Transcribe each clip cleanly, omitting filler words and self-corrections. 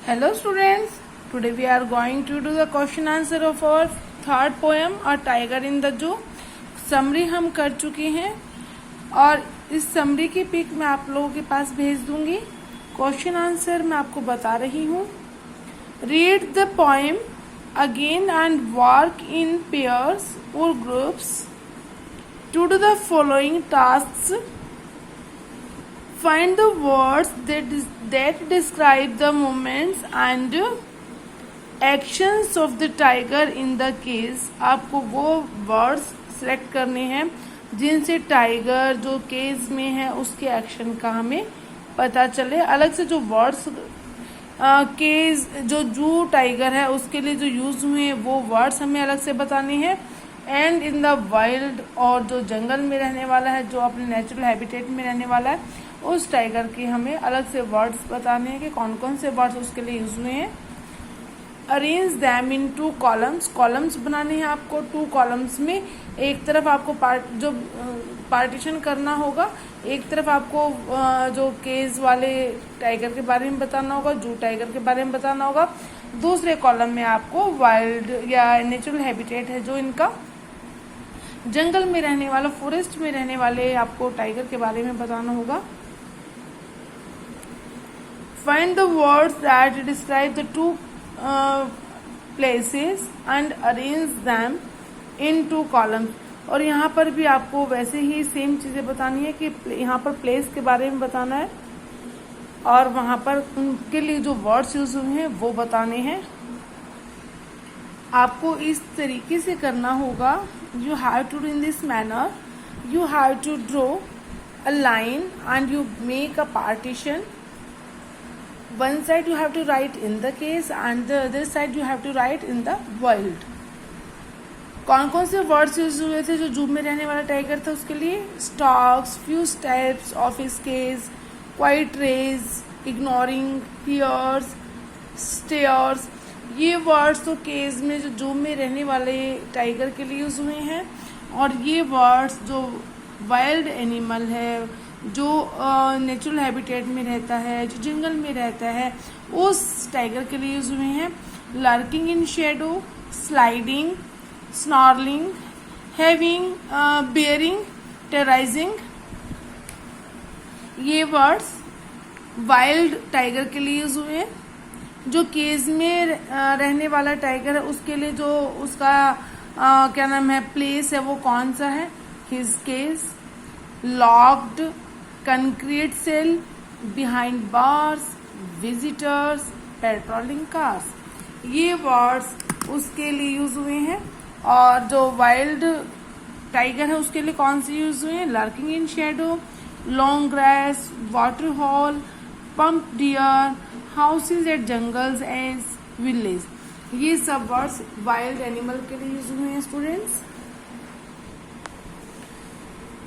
Hello students, today we are going to do the question answer of our third poem A Tiger in the Zoo। Summary हम कर चुके हैं और इस summary की pick मैं आप लोगों के पास भेज दूंगी। क्वेश्चन आंसर मैं आपको बता रही हूँ। Read the poem again and work in pairs और groups to do the following tasks. Find the words that describe the movements and actions of the tiger in the cage। आपको वो words select करने हैं जिनसे tiger जो cage में है उसके एक्शन का हमें पता चले। अलग से जो वर्ड्स केज जो जू टाइगर है उसके लिए जो यूज हुए वो वर्ड्स हमें अलग से बताने हैं। एंड इन द वाइल्ड और जो जंगल में रहने वाला है, जो अपने नेचुरल हैबिटेट में रहने वाला है, उस टाइगर के हमें अलग से वर्ड्स बताने हैं कि कौन कौन से वर्ड्स उसके लिए यूज हुए हैं। Arrange them in two columns, columns बनाने हैं आपको। 2 कॉलम्स में एक तरफ आपको पार्टीशन करना होगा, एक तरफ आपको जो केज वाले टाइगर के बारे में बताना होगा, जू टाइगर के बारे में बताना होगा। दूसरे कॉलम में आपको वाइल्ड या नेचुरल हैबिटेट है जो इनका जंगल में रहने वाला, फॉरेस्ट में रहने वाले आपको टाइगर के बारे में बताना होगा। Find the words that describe the 2 places and arrange them in 2 columns। और यहाँ पर भी आपको वैसे ही सेम चीजें बतानी है कि यहाँ पर प्लेस के बारे में बताना है और वहां पर उनके लिए जो वर्ड्स यूज हुए हैं वो बताने हैं। आपको इस तरीके से करना होगा। You have to do in this manner. You have to draw a line and you make a partition. One side you have to write in the case and the other side you have to write in the wild। कौन कौन से words use हुए थे जो जू में रहने वाला टाइगर था उसके लिए? Stalks, few steps of his cage, quiet rage, ignoring, hears, stares. ये वर्ड्स तो केज में जो जू में रहने वाले टाइगर के लिए यूज हुए हैं और ये वर्ड्स जो वाइल्ड एनिमल है, जो नेचुरल हैबिटेट में रहता है, जो जंगल में रहता है, उस टाइगर के लिए यूज हुए हैं। Lurking in shadow, sliding, snarling, having, bearing, terrorising. ये वर्ड्स वाइल्ड टाइगर के लिए यूज हुए हैं। जो केज में रहने वाला टाइगर है उसके लिए जो उसका क्या नाम है, प्लेस है, वो कौन सा है? His cage, locked, concrete cell, behind bars, visitors, patrolling cars. ये वर्ड्स उसके लिए यूज हुए हैं। और जो वाइल्ड टाइगर है उसके लिए कौन से यूज हुए हैं? Lurking in shadow, long grass, water hole, plump deer, houses at jungle's edge village. ये सब वर्ड्स वाइल्ड एनिमल के लिए यूज हुए हैं students.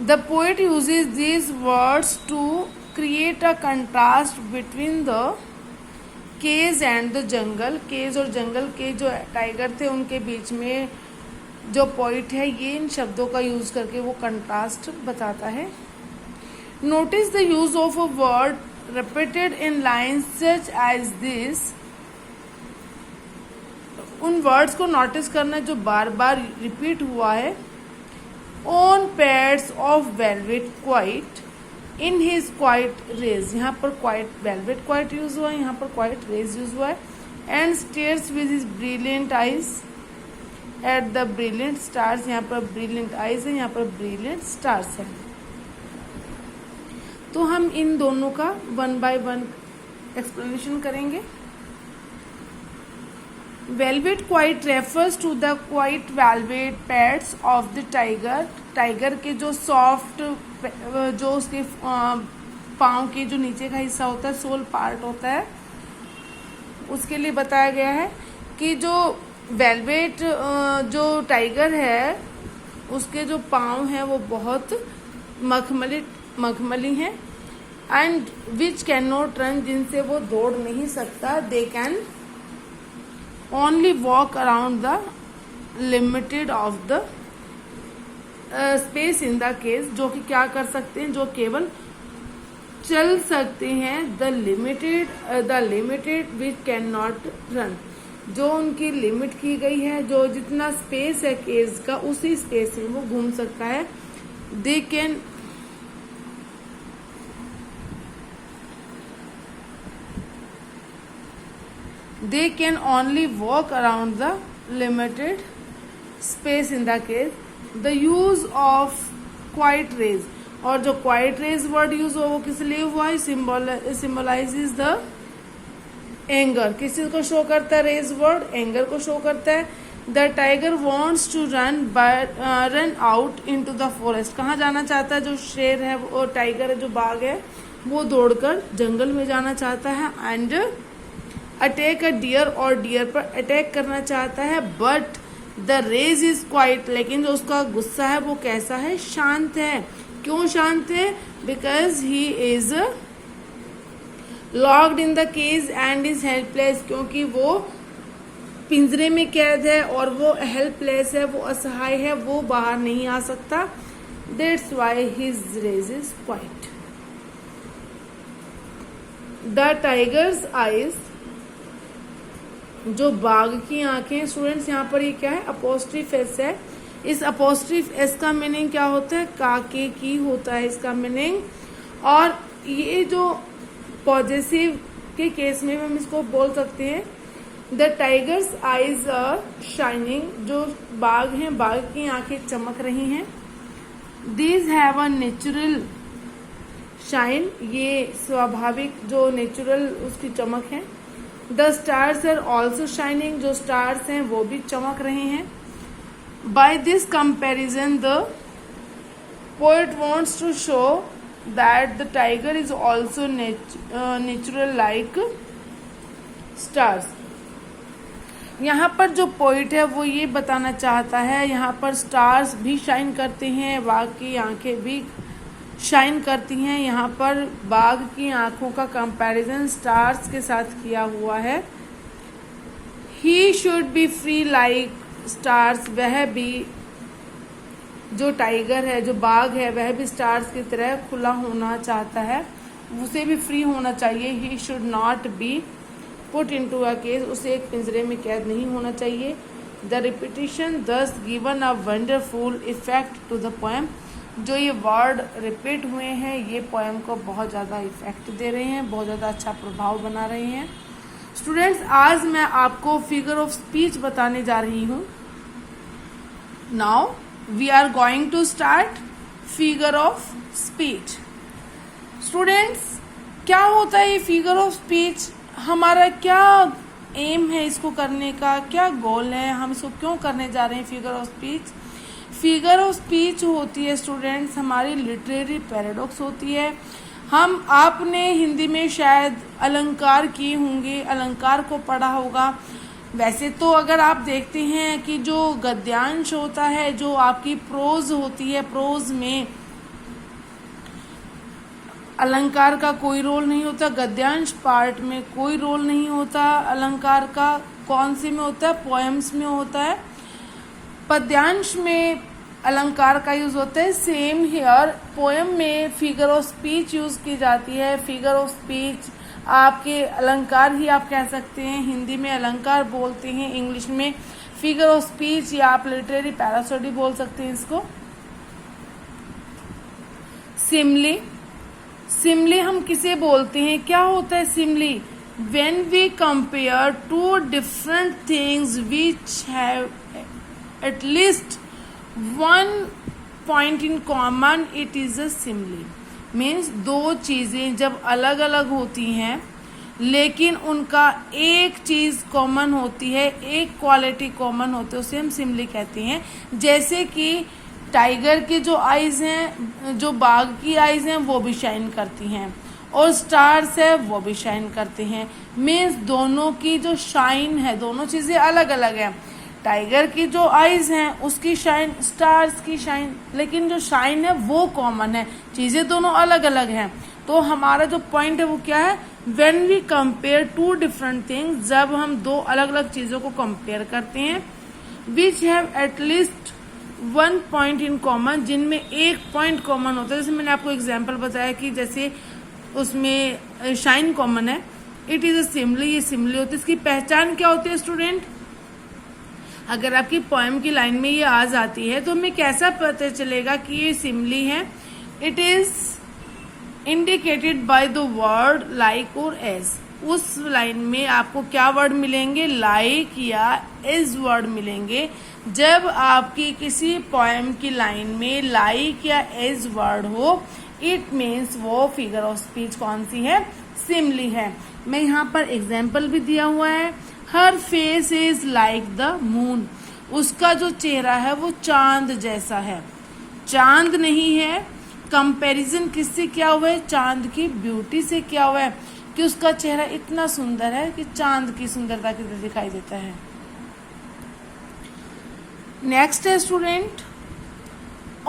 The poet uses these words to create a contrast between the cage and the jungle। Cage और जंगल के जो टाइगर थे उनके बीच में जो पोइट है ये इन शब्दों का यूज करके वो कंट्रास्ट बताता है। Notice the use of a word repeated in lines such as this. उन वर्ड्स को नोटिस करना जो बार बार रिपीट हुआ है। On pads of velvet quite in his quiet rays। यहाँ पर quiet velvet quite यूज हुआ है, यहाँ पर quiet rays यूज हुआ है। And stares with his brilliant eyes at the brilliant stars। यहाँ पर brilliant eyes है, यहाँ पर brilliant stars है। तो हम इन दोनों का 1 by 1 एक्सप्लेनेशन करेंगे। Velvet quiet refers to the quiet velvet pads of the tiger. Tiger के जो सॉफ्ट जो उसके पाँव के जो नीचे का हिस्सा होता है, सोल पार्ट होता है, उसके लिए बताया गया है कि जो वेलवेट जो टाइगर है उसके जो पाँव हैं वो बहुत मखमली हैं। And which can not run, जिनसे वो दौड़ नहीं सकता। They can only walk around the limited of the space in the cage। जो कि क्या कर सकते हैं, जो केवल चल सकते हैं, the limited which can not run, जो उनकी लिमिट की गई है, जो जितना स्पेस है केज का उसी स्पेस में वो घूम सकता है। They can only walk around the limited space in the cage. The use of quiet rage, और जो क्वाइट रेज वर्ड यूज हुआ वो किस लिए हुआ है, सिंबलाइजेज द एंगर। किस चीज को शो करता है रेज वर्ड, एंगर को शो करता है। The tiger wants to run out into the forest, कहाँ जाना चाहता है जो शेर है वो, टाइगर है जो बाघ है, वो दौड़कर जंगल में जाना चाहता है। एंड अटैक अ डियर, और डियर पर अटैक करना चाहता है। But the rage is quiet, लेकिन जो उसका गुस्सा है वो कैसा है, शांत है। क्यों शांत है, because he is locked in the cage and is helpless, क्योंकि वो पिंजरे में कैद है और वो हेल्पलेस है, वो असहाय है, वो बाहर नहीं आ सकता। That's why his rage is quiet. The tiger's eyes, जो बाघ की आंखें, स्टूडेंट्स यहाँ पर ये क्या है, अपोस्ट्रीफ एस है। इस अपोस्ट्रीफ एस का मीनिंग क्या होता है, काके की होता है इसका मीनिंग। और ये जो पॉजिटिव के केस में हम इसको बोल सकते हैं, the tiger's eyes are shining, जो बाघ हैं बाघ की आंखें चमक रही हैं। These have a natural shine, ये स्वाभाविक जो नेचुरल उसकी चमक है। The stars are also shining, जो स्टार्स हैं वो भी चमक रहे हैं। By this comparison the poet wants to show that the tiger is also natural like stars. यहाँ पर जो पोइट है वो ये बताना चाहता है, यहाँ पर स्टार्स भी शाइन करते हैं, बाघ की आंखें भी शाइन करती हैं। यहाँ पर बाघ की आंखों का कंपैरिजन स्टार्स के साथ किया हुआ है। He should be free like stars, वह भी जो टाइगर है, जो बाघ है, वह भी स्टार्स की तरह खुला होना चाहता है, उसे भी फ्री होना चाहिए। He should not be put into a cage, उसे एक पिंजरे में कैद नहीं होना चाहिए। The repetition thus given a wonderful effect to the poem, जो ये वर्ड रिपीट हुए हैं ये पोएम को बहुत ज़्यादा इफेक्ट दे रहे हैं, बहुत ज़्यादा अच्छा प्रभाव बना रहे हैं। स्टूडेंट्स, आज मैं आपको फिगर ऑफ स्पीच बताने जा रही हूँ। Now we are going to start figure of speech. Students, क्या होता है ये फिगर ऑफ स्पीच, हमारा क्या एम है इसको करने का, क्या गोल है, हम इसको क्यों करने जा रहे हैं figure of speech. Figure of speech होती है स्टूडेंट्स हमारी लिटरेरी पैराडॉक्स होती है। हम आपने हिंदी में शायद अलंकार किए होंगे, अलंकार को पढ़ा होगा। वैसे तो अगर आप देखते हैं कि जो गद्यांश होता है, जो आपकी प्रोज होती है, प्रोज में अलंकार का कोई रोल नहीं होता, गद्यांश पार्ट में कोई रोल नहीं होता अलंकार का। कौन से में होता है, पोएम्स में होता है। पद्यांश में अलंकार का यूज होता है। सेम हियर पोएम में फिगर ऑफ स्पीच यूज की जाती है। फिगर ऑफ स्पीच आपके अलंकार ही आप कह सकते हैं, हिंदी में अलंकार बोलते हैं, इंग्लिश में फिगर ऑफ स्पीच या आप लिटरेरी पैरासोडी बोल सकते हैं इसको। सिमली, सिमली हम किसे बोलते हैं, क्या होता है simile, when we compare to different things which have at least one point in common, it is a simile. Means दो चीजें जब अलग अलग होती हैं लेकिन उनका एक चीज कॉमन होती है, एक क्वालिटी कॉमन होती है, उसे हम सिमली कहते हैं। जैसे कि टाइगर की जो आईज हैं, जो बाघ की आईज हैं वो भी शाइन करती हैं, और स्टार्स है वो भी शाइन करते हैं। मीन्स दोनों की जो शाइन है, दोनों चीजें अलग अलग है। टाइगर की जो आईज हैं उसकी शाइन, स्टार्स की शाइन, लेकिन जो शाइन है वो कॉमन है, चीजें दोनों अलग अलग हैं। तो हमारा जो पॉइंट है वो क्या है, when we compare to different things, जब हम दो अलग अलग चीजों को कंपेयर करते हैं, विच have at least one point in common, जिनमें एक पॉइंट कॉमन होता है। जैसे मैंने आपको एग्जाम्पल बताया कि जैसे उसमें शाइन कॉमन है। इट इज अ सिमली, ये सिमली होती है। इसकी पहचान क्या होती है स्टूडेंट? अगर आपकी पोएम की लाइन में ये आ जाती है तो हमें कैसा पता चलेगा कि ये सिमली है? It is indicated by the word like और एज। उस लाइन में आपको क्या वर्ड मिलेंगे? लाइक या एज वर्ड मिलेंगे। जब आपकी किसी पोएम की लाइन में लाइक या एज वर्ड हो, इट मीन्स वो फिगर ऑफ स्पीच कौन सी है? सिमली है। मैं यहाँ पर एग्जाम्पल भी दिया हुआ है। Her face is like the moon. उसका जो चेहरा है वो चांद जैसा है। चांद नहीं है, कंपैरिजन किससे क्या हुआ है? चांद की ब्यूटी से क्या हुआ है कि उसका चेहरा इतना सुंदर है कि चांद की सुंदरता की तरह दिखाई देता है। नेक्स्ट है स्टूडेंट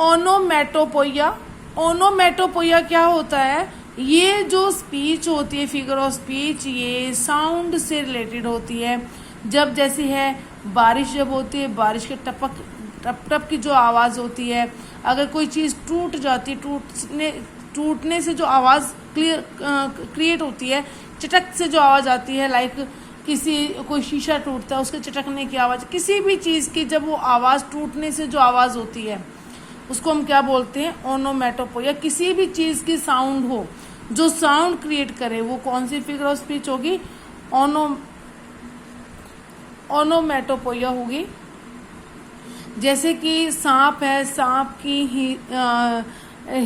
ओनोमेटोपोइया। ओनोमेटोपोइया क्या होता है? ये जो स्पीच होती है, फिगर ऑफ स्पीच, ये साउंड से रिलेटेड होती है। जब जैसी है बारिश जब होती है, बारिश के टपक टप टप की जो आवाज होती है, अगर कोई चीज टूट जाती है, टूटने से जो आवाज क्रिएट होती है, चटक से जो आवाज आती है, लाइक कोई शीशा टूटता है उसके चटकने की आवाज, किसी भी चीज की जब वो आवाज टूटने से जो आवाज होती है उसको हम क्या बोलते हैं? ओनोमेटोपोइया। किसी भी चीज की साउंड हो जो साउंड क्रिएट करे, वो कौन सी फिगर ऑफ स्पीच होगी? ओनोमेटोपोइया होगी। जैसे कि सांप है, सांप की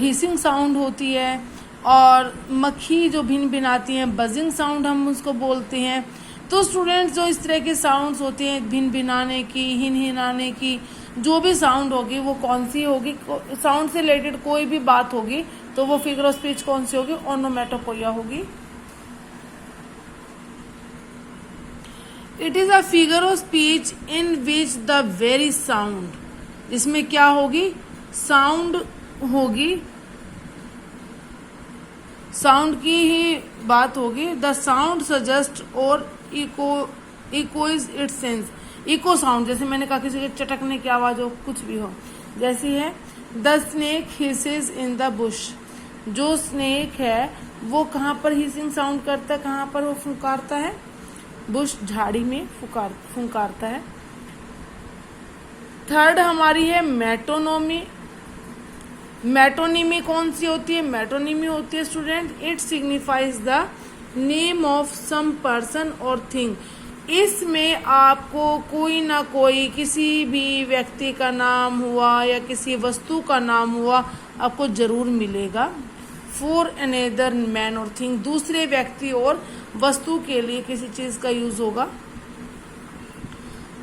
हिसिंग साउंड होती है, और मक्खी जो भिन भिनाती है, बजिंग साउंड हम उसको बोलते हैं। तो स्टूडेंट्स, जो इस तरह के साउंड्स होती हैं, भिन भिनाने की, हिन हिनाने की, जो भी साउंड होगी वो कौन सी होगी? साउंड से रिलेटेड कोई भी बात होगी तो वो फिगर ऑफ स्पीच कौन सी होगी? ओनोमेटोपोइया होगी। It is a figure of speech in which the very sound, जिसमें क्या होगी? साउंड होगी, साउंड की ही बात होगी। द साउंड सजेस्ट और इकोइज इट सेंस। इको साउंड, जैसे मैंने कहा किसी के चटकने की आवाज हो, कुछ भी हो, जैसी है the snake hisses in the Bush. जो स्नेक है वो कहाँ पर हिसिंग साउंड करता है, कहाँ पर वो फुंकारता है? बुश, झाड़ी में फुंकारता है। थर्ड हमारी है मेटोनोमी। मेटोनिमी कौन सी होती है? मेटोनिमी होती है student, it signifies the name of some person और थिंग। इसमें आपको कोई ना कोई किसी भी व्यक्ति का नाम हुआ या किसी वस्तु का नाम हुआ आपको जरूर मिलेगा। फॉर अनदर मैन और थिंग, दूसरे व्यक्ति और वस्तु के लिए किसी चीज का यूज होगा।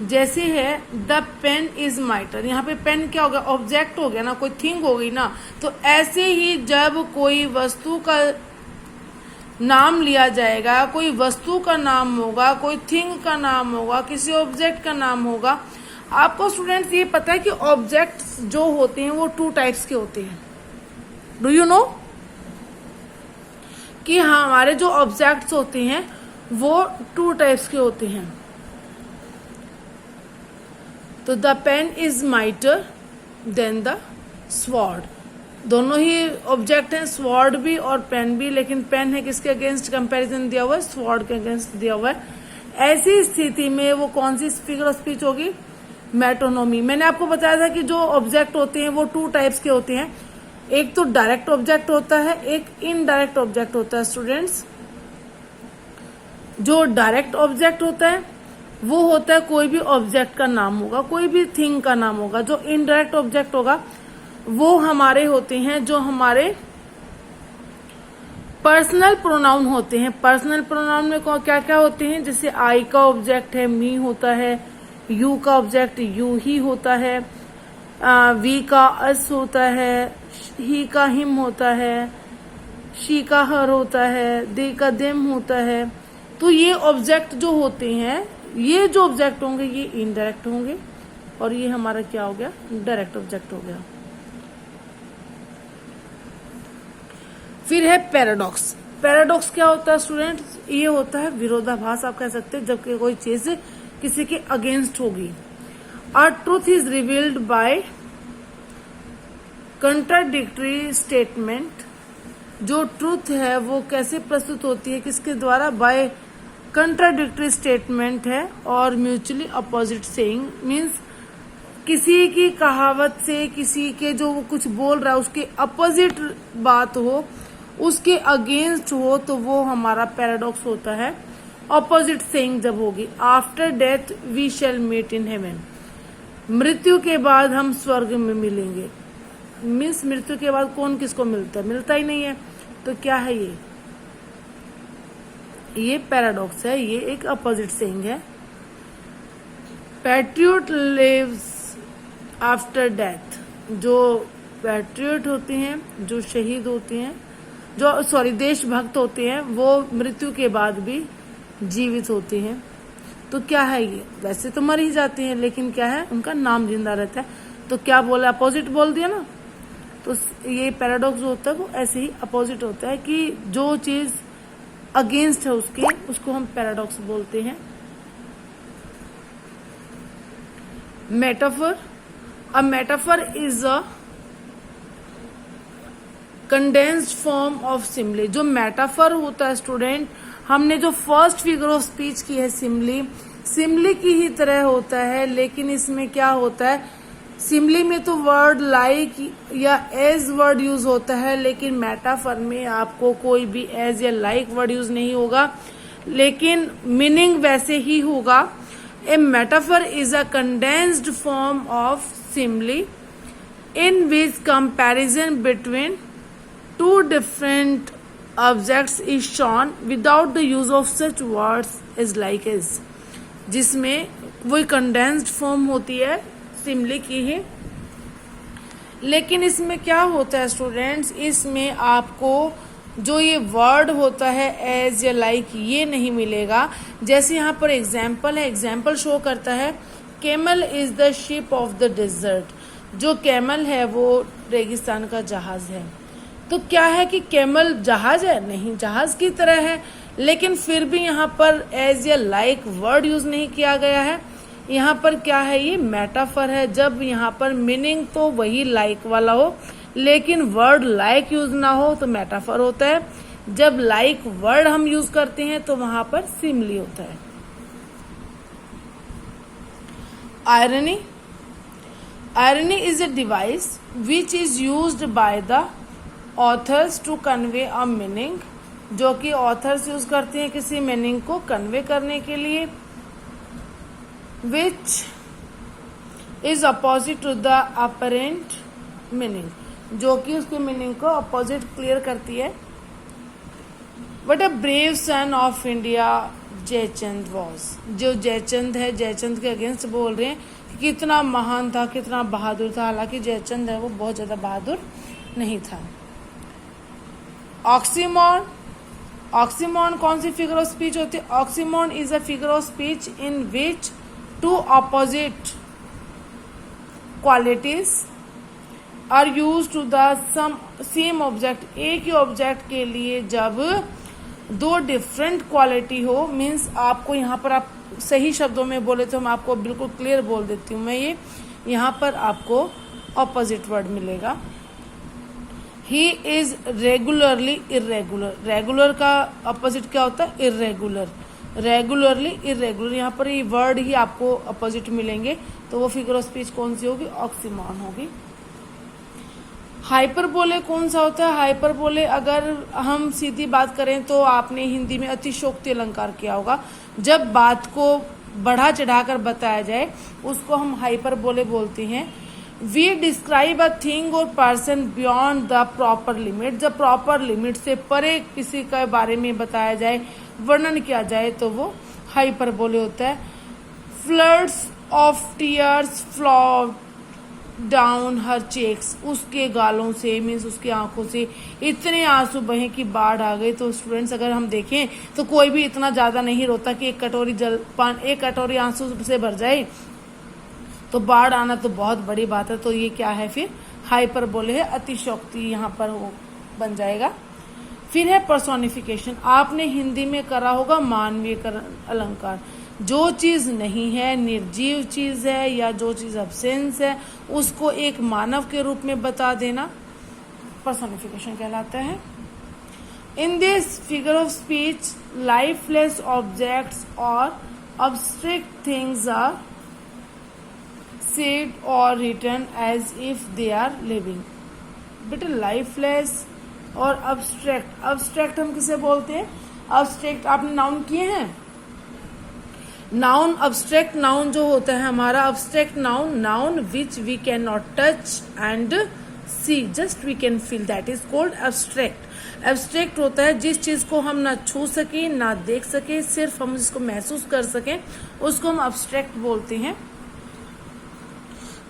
जैसे है द पेन इज माइटर। यहाँ पे पेन क्या हो गया? ऑब्जेक्ट हो गया ना, कोई थिंग हो गई ना। तो ऐसे ही जब कोई वस्तु का नाम लिया जाएगा, कोई वस्तु का नाम होगा, कोई थिंग का नाम होगा, किसी ऑब्जेक्ट का नाम होगा। आपको स्टूडेंट्स ये पता है कि ऑब्जेक्ट्स जो होते हैं वो 2 टाइप्स के होते हैं। डू यू नो कि हमारे जो ऑब्जेक्ट्स होते हैं वो 2 टाइप्स के होते हैं। तो the pen is mightier than the sword. दोनों ही ऑब्जेक्ट हैं, स्वॉर्ड भी और पेन भी, लेकिन पेन है किसके अगेंस्ट कंपैरिजन दिया हुआ है? स्वॉर्ड के अगेंस्ट दिया हुआ है। ऐसी स्थिति में वो कौन सी फिगर ऑफ स्पीच होगी? मेटोनोमी। मैंने आपको बताया था कि जो ऑब्जेक्ट होते हैं वो 2 टाइप्स के होते हैं। एक तो डायरेक्ट ऑब्जेक्ट होता है, एक इनडायरेक्ट ऑब्जेक्ट होता है। स्टूडेंट्स, जो डायरेक्ट ऑब्जेक्ट होता है वो होता है कोई भी ऑब्जेक्ट का नाम होगा, कोई भी थिंग का नाम होगा। जो इनडायरेक्ट ऑब्जेक्ट होगा वो हमारे होते हैं, जो हमारे पर्सनल प्रोनाउन होते हैं। पर्सनल प्रोनाउन में क्या क्या होते हैं? जैसे आई का ऑब्जेक्ट है मी होता है, यू का ऑब्जेक्ट यू ही होता है, वी का अस होता है, ही का हिम होता है, शी का हर होता है, दे का देम होता है। तो ये ऑब्जेक्ट जो होते हैं, ये जो ऑब्जेक्ट होंगे ये इनडायरेक्ट होंगे, और ये हमारा क्या हो गया? डायरेक्ट ऑब्जेक्ट हो गया। फिर है पैराडॉक्स। पैराडॉक्स क्या होता है स्टूडेंट्स? ये होता है विरोधाभास, आप कह सकते हैं, जबकि कोई चीज किसी के अगेंस्ट होगी। A truth is revealed bye contradictory statement. जो ट्रूथ है वो कैसे प्रस्तुत होती है, किसके द्वारा, बाय कंट्राडिक्टरी स्टेटमेंट है और म्यूचुअली अपोजिट सेइंग, मीन्स किसी की कहावत से किसी के जो वो कुछ बोल रहा है उसके अपोजिट बात हो, उसके अगेंस्ट हो, तो वो हमारा पैराडॉक्स होता है। अपोजिट सेइंग जब होगी, after death we shall meet in heaven, मृत्यु के बाद हम स्वर्ग में मिलेंगे, मीन्स मृत्यु के बाद कौन किसको मिलता है, मिलता ही नहीं है। तो क्या है ये पैराडॉक्स है, ये एक अपोजिट सेइंग है। पैट्रियट लिव्स आफ्टर डेथ, जो पैट्रियट होते हैं, जो शहीद होते हैं, जो देशभक्त होते हैं, वो मृत्यु के बाद भी जीवित होते हैं। तो क्या है ये, वैसे तो मर ही जाते हैं लेकिन क्या है, उनका नाम जिंदा रहता है। तो क्या बोला, अपोजिट बोल दिया ना। तो ये पैराडॉक्स होता है वो ऐसे ही अपोजिट होता है कि जो चीज अगेंस्ट है उसको हम पैराडॉक्स बोलते हैं। Metaphor, a metaphor is a condensed form of simile. जो मेटाफर होता है स्टूडेंट, हमने जो फर्स्ट फिगर ऑफ स्पीच की है सिमली की ही तरह होता है, लेकिन इसमें क्या होता है, सिमली में तो वर्ड लाइक या एज वर्ड यूज होता है, लेकिन मेटाफर में आपको कोई भी एज या लाइक वर्ड यूज नहीं होगा, लेकिन मीनिंग वैसे ही होगा। A metaphor is a condensed form of simile in which comparison between two different objects is shown without the use of such words as like as, जिसमें वही condensed form होती है सिमली की ही, लेकिन इसमें क्या होता है स्टूडेंट्स, इसमें आपको जो ये वर्ड होता है एज या लाइक ये नहीं मिलेगा। जैसे यहाँ पर एग्जाम्पल है, एग्जाम्पल शो करता है camel is the ship of the desert, जो कैमल है वो रेगिस्तान का जहाज है। तो क्या है कि कैमल जहाज है, नहीं, जहाज की तरह है, लेकिन फिर भी यहाँ पर एज या लाइक वर्ड यूज नहीं किया गया है। यहाँ पर क्या है, ये मेटाफर है। जब यहाँ पर मीनिंग तो वही लाइक वाला हो लेकिन वर्ड लाइक यूज ना हो तो मेटाफर होता है। जब लाइक वर्ड हम यूज करते हैं तो वहां पर सिमली होता है। Irony, irony is a device which is used by the authors to convey a meaning, जो कि ऑथर्स यूज करते हैं किसी मीनिंग को कन्वे करने के लिए, which is opposite to the apparent meaning, जो कि उसके मीनिंग को अपोजिट क्लियर करती है। What a brave son of India Jaichand was, जो जयचंद है, जयचंद के अगेंस्ट बोल रहे हैं कि कितना महान था, कितना बहादुर था, हालांकि जयचंद है वो बहुत ज्यादा बहादुर नहीं था। ऑक्सीमोन, ऑक्सीमोन कौन सी फिगर ऑफ स्पीच होती है? Oxymoron is a figure of speech in which two opposite qualities are use to the same object. एक ही ऑब्जेक्ट के लिए जब दो डिफरेंट क्वालिटी हो, मीन्स आपको यहाँ पर आप सही शब्दों में बोले तो मैं आपको बिल्कुल क्लियर बोल देती हूँ मैं, ये यहाँ पर आपको ऑपोजिट वर्ड मिलेगा। He is regularly irregular, regular का अपोजिट क्या होता है? इरेगुलर, रेगुलरली इरेगुलर, यहाँ पर ये वर्ड ही आपको अपोजिट मिलेंगे, तो वो फिगर ऑफ स्पीच कौन सी होगी? ऑक्सीमोन होगी। हाइपरबोले कौन सा होता है? हाइपरबोले अगर हम सीधी बात करें तो आपने हिंदी में अतिशोक्ति अलंकार किया होगा। जब बात को बढ़ा चढ़ाकर बताया जाए उसको हम हाइपरबोले बोलते हैं। वी डिस्क्राइब अ थिंग और person beyond the proper limit, जब प्रॉपर लिमिट से परे किसी के बारे में बताया जाए, वर्णन किया जाए, तो वो हाइपरबोले होता है। Floods of tears flow down her cheeks, उसके गालों से मीन्स उसकी आंखों से इतने आंसू बहे कि बाढ़ आ गई। तो स्टूडेंट्स अगर हम देखें तो कोई भी इतना ज्यादा नहीं रोता कि एक कटोरी आंसू से भर जाए, तो बाढ़ आना तो बहुत बड़ी बात है। तो ये क्या है फिर? हाइपरबोले है, अतिशयोक्ति यहाँ पर हो बन जाएगा। फिर है पर्सोनिफिकेशन, आपने हिंदी में करा होगा मानवीयकरण अलंकार। जो चीज नहीं है, निर्जीव चीज है या जो चीज अब्सेंस है, उसको एक मानव के रूप में बता देना पर्सोनिफिकेशन कहलाता है। In this figure of speech, lifeless objects or abstract things are said or written as if they are living. बेटा लाइफलेस और अब्स्ट्रैक्ट, अब्स्ट्रैक्ट हम किसे बोलते हैं? अब्स्ट्रैक्ट आपने नाउन किए हैं? नाउन, अब्स्ट्रैक्ट नाउन जो होता है हमारा, abstract noun, noun which we can not touch and see, just we can feel, that is called abstract. Abstract होता है जिस चीज को हम ना छू सके ना देख सके, सिर्फ हम जिसको महसूस कर सकें उसको हम एब्स्ट्रैक्ट बोलते हैं।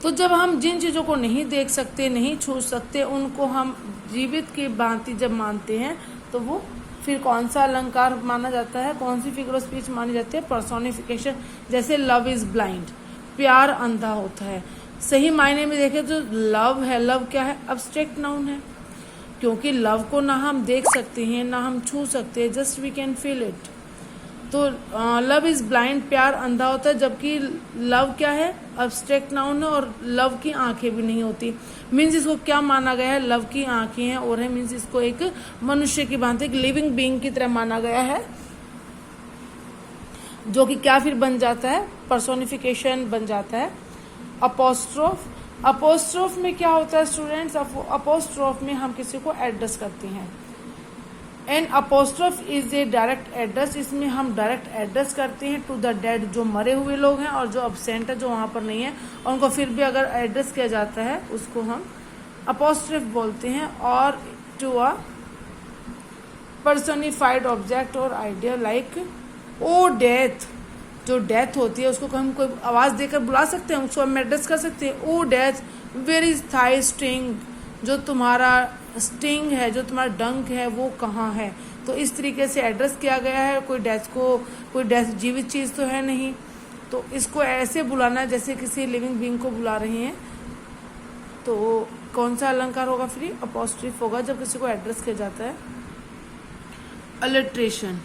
तो जब हम जिन चीजों को नहीं देख सकते, नहीं छू सकते, उनको हम जीवित की भांति जब मानते हैं तो वो फिर कौन सा अलंकार माना जाता है, कौन सी फिगर ऑफ स्पीच मानी जाती है? पर्सोनिफिकेशन। जैसे लव इज ब्लाइंड, प्यार अंधा होता है। सही मायने में देखें तो लव है, लव क्या है? अब्स्ट्रैक्ट नाउन है, क्योंकि लव को ना हम देख सकते हैं ना हम छू सकते हैं, just we can feel it. तो लव इज ब्लाइंड, प्यार अंधा होता है, जबकि लव क्या है? अब्स्ट्रैक्ट नाउन है और लव की आंखें भी नहीं होती। मीन्स इसको क्या माना गया है? लव की आंखें हैं और है, मीन्स इसको एक मनुष्य की भांति, एक लिविंग बीइंग की तरह माना गया है, जो कि क्या फिर बन जाता है? पर्सोनिफिकेशन बन जाता है। अपोस्ट्रोफ, अपोस्ट्रोफ में क्या होता है स्टूडेंट्स? अपोस्ट्रोफ में हम किसी को एड्रेस करते हैं। An apostrophe is a direct address, इसमें हम डायरेक्ट एड्रेस करते हैं टू द डेड, जो मरे हुए लोग हैं और जो अब्सेंट है, जो वहां पर नहीं है, और उनको फिर भी अगर एड्रेस किया जाता है उसको हम अपोस्ट्रोफ बोलते हैं। और टू अ पर्सोनिफाइड ऑब्जेक्ट और आइडिया लाइक ओ डेथ, जो डेथ होती है उसको हम कोई आवाज देकर बुला सकते हैं, उसको हम एड्रेस कर सकते हैं। O death where is thy sting, जो तुम्हारा स्टिंग है, जो तुम्हारा डंक है वो कहाँ है? तो इस तरीके से एड्रेस किया गया है। कोई डेथ को, कोई डेथ जीवित चीज तो है नहीं, तो इसको ऐसे बुलाना है जैसे किसी लिविंग बीइंग को बुला रहे हैं। तो कौन सा अलंकार होगा? फिर अपोस्ट्रोफ होगा जब किसी को एड्रेस किया जाता है। अलिट्रेशन,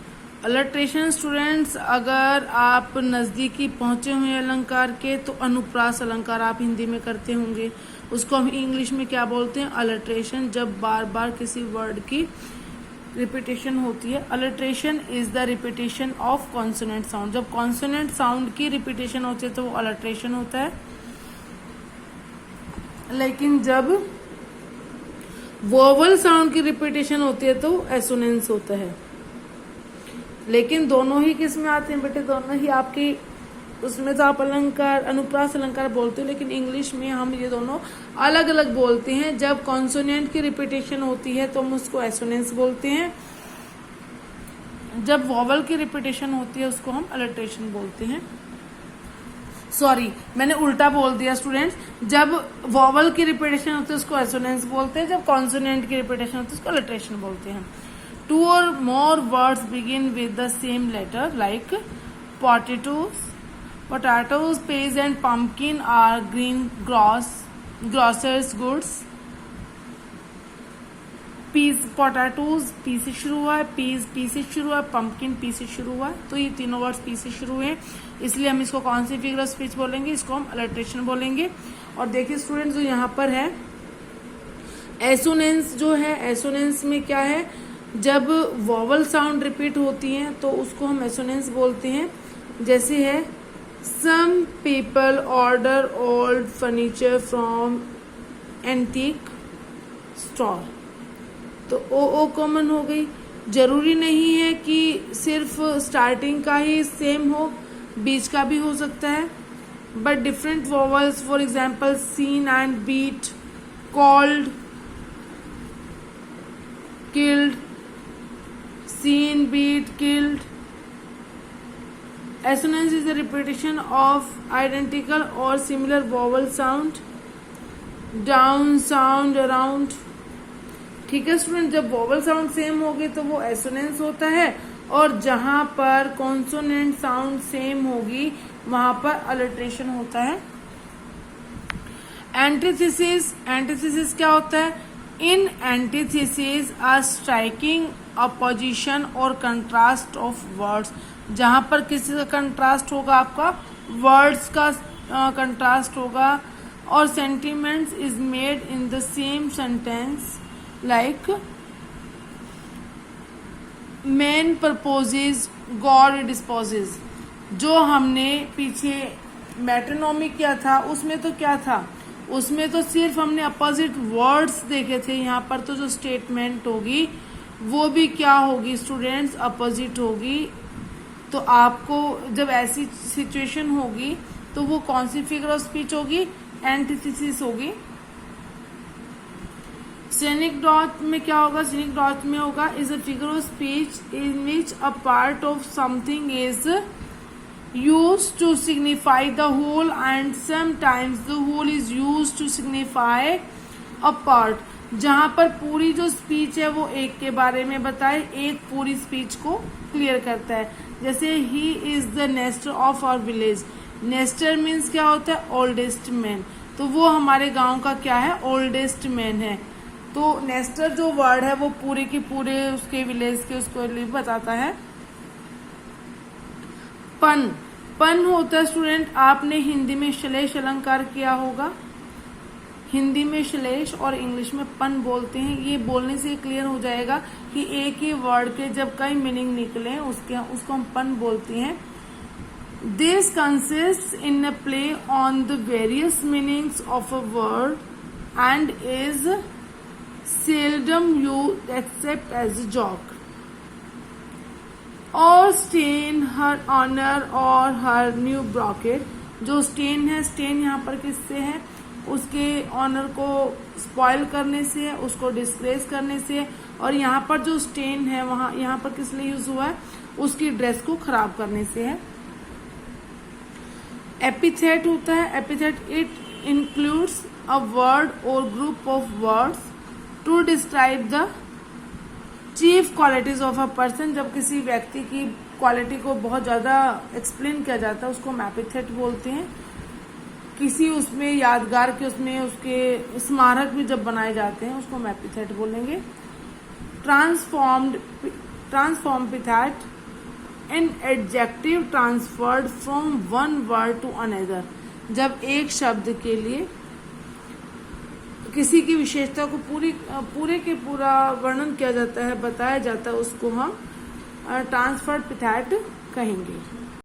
अलिट्रेशन स्टूडेंट्स, अगर आप नजदीकी पहुंचे हुए अलंकार के तो अनुप्रास अलंकार आप हिंदी में करते होंगे, उसको हम इंग्लिश में क्या बोलते हैं? अलिट्रेशन। जब बार बार किसी वर्ड की रिपीटेशन होती है, alliteration is the repetition of consonant sound. जब कॉन्सोनेंट साउंड की रिपीटेशन होती है तो वो अलिट्रेशन होता है। लेकिन जब वोवल साउंड की रिपीटेशन होती है तो एसोनेंस होता है। लेकिन दोनों ही किस में आते हैं बेटे? दोनों ही आपकी, उसमें तो आप अलंकार, अनुप्रास अलंकार बोलते हो, लेकिन इंग्लिश में हम ये दोनों अलग अलग बोलते हैं। जब कॉन्सोनेंट की रिपीटेशन होती है तो हम उसको एसोनेंस बोलते हैं, जब वॉवल की रिपीटेशन होती है उसको हम अलिट्रेशन बोलते हैं। सॉरी, मैंने उल्टा बोल दिया स्टूडेंट्स। जब वॉवल की रिपीटेशन होती है उसको एसोनेंस बोलते हैं, जब कॉन्सोनेंट की रिपीटेशन होती है उसको अलिट्रेशन बोलते हैं। Two or more words begin with the same letter, like potatoes, peas and pumpkin are green grocer's goods. Peas, potatoes P से शुरू हुआ है, peas पी से शुरू हुआ है, pumpkin पी से शुरू हुआ है, तो ये तीनों वर्ड्स पी से शुरू हैं, इसलिए हम इसको कौन सी फिगर ऑफ स्पीच बोलेंगे? इसको हम अलिट्रेशन बोलेंगे। और देखिए स्टूडेंट्स, जो यहाँ पर है एसोनेंस, जो है एसोनेंस में क्या है? जब वॉवल साउंड रिपीट होती है तो उसको हम एसोनेंस बोलते हैं। जैसे है some people order old furniture from antique store, तो ओ कॉमन हो गई। जरूरी नहीं है कि सिर्फ स्टार्टिंग का ही सेम हो, बीच का भी हो सकता है, but different vowels, for example seen and beat, called, killed, seen, beat, killed. Assonance is the repetition of identical or similar vowel sound. Down, sound, around. ठीक है स्टूडेंट, जब वॉवल साउंड सेम होगी तो वो एसोनेंस होता है, और जहां पर कॉन्सोनेंट साउंड सेम होगी वहां पर अलिट्रेशन होता है। एंटीथेसिस, एंटीथेसिस क्या होता है? इन एंटीथेसिस आर स्ट्राइकिंग अपोजिशन और कंट्रास्ट ऑफ वर्ड्स, जहां पर किसी का कंट्रास्ट होगा, आपका वर्ड्स का कंट्रास्ट होगा, और sentiments is made in the same sentence, like man proposes God disposes. जो हमने पीछे मेट्रोनॉमी किया था उसमें तो क्या था, उसमें तो सिर्फ हमने अपोजिट वर्ड्स देखे थे। यहाँ पर तो जो स्टेटमेंट होगी वो भी क्या होगी स्टूडेंट्स, अपोजिट होगी। तो आपको जब ऐसी सिचुएशन होगी तो वो कौन सी फिगर ऑफ स्पीच होगी, एंटीथेसिस होगी। सिनिक डॉट में क्या होगा, सिनिक डॉट में होगा is a figure of speech in which a part of something is used to signify the whole and sometimes the whole is used to signify a part। जहां पर पूरी जो speech है वो एक के बारे में बताए, एक पूरी स्पीच को क्लियर करता है। जैसे he is the Nestor of our village. Nestor means क्या होता है, ओल्डेस्ट मैन। तो वो हमारे गांव का क्या है, ओल्डेस्ट मैन है। तो नेस्टर जो वर्ड है वो पूरे के पूरे उसके विलेज के उसको लिए बताता है। पन, पन होता है स्टूडेंट, आपने हिंदी में श्लेष अलंकार किया होगा। हिंदी में श्लेष और इंग्लिश में पन बोलते हैं। ये बोलने से क्लियर हो जाएगा कि एक ही वर्ड के जब कई मीनिंग निकले उसको हम पन बोलते हैं। This consist in a play on the various meanings of a word and is seldom used except as a joke. और स्टेन हर ऑनर और हर न्यू ब्रॉकेट। जो स्टेन है, स्टेन यहाँ पर किससे है, उसके ऑनर को स्पॉइल करने से है, उसको डिस्ग्रेस करने से है। और यहाँ पर जो स्टेन है वहां यहाँ पर किस लिए यूज हुआ है, उसकी ड्रेस को खराब करने से है। एपिथेट होता है, epithet it includes a word और group of words to describe the chief qualities of a person. जब किसी व्यक्ति की क्वालिटी को बहुत ज्यादा एक्सप्लेन किया जाता है उसको हम एपिथेट बोलते हैं। किसी उसमें यादगार के उसमें उसके स्मारक भी जब बनाए जाते हैं उसको हम एपिथेट बोलेंगे। Transferred epithet an adjective transferred from one word to another. जब एक शब्द के लिए किसी की विशेषता को पूरे के पूरा वर्णन किया जाता है, बताया जाता है, उसको हम ट्रांसफर्ड पिथेट कहेंगे।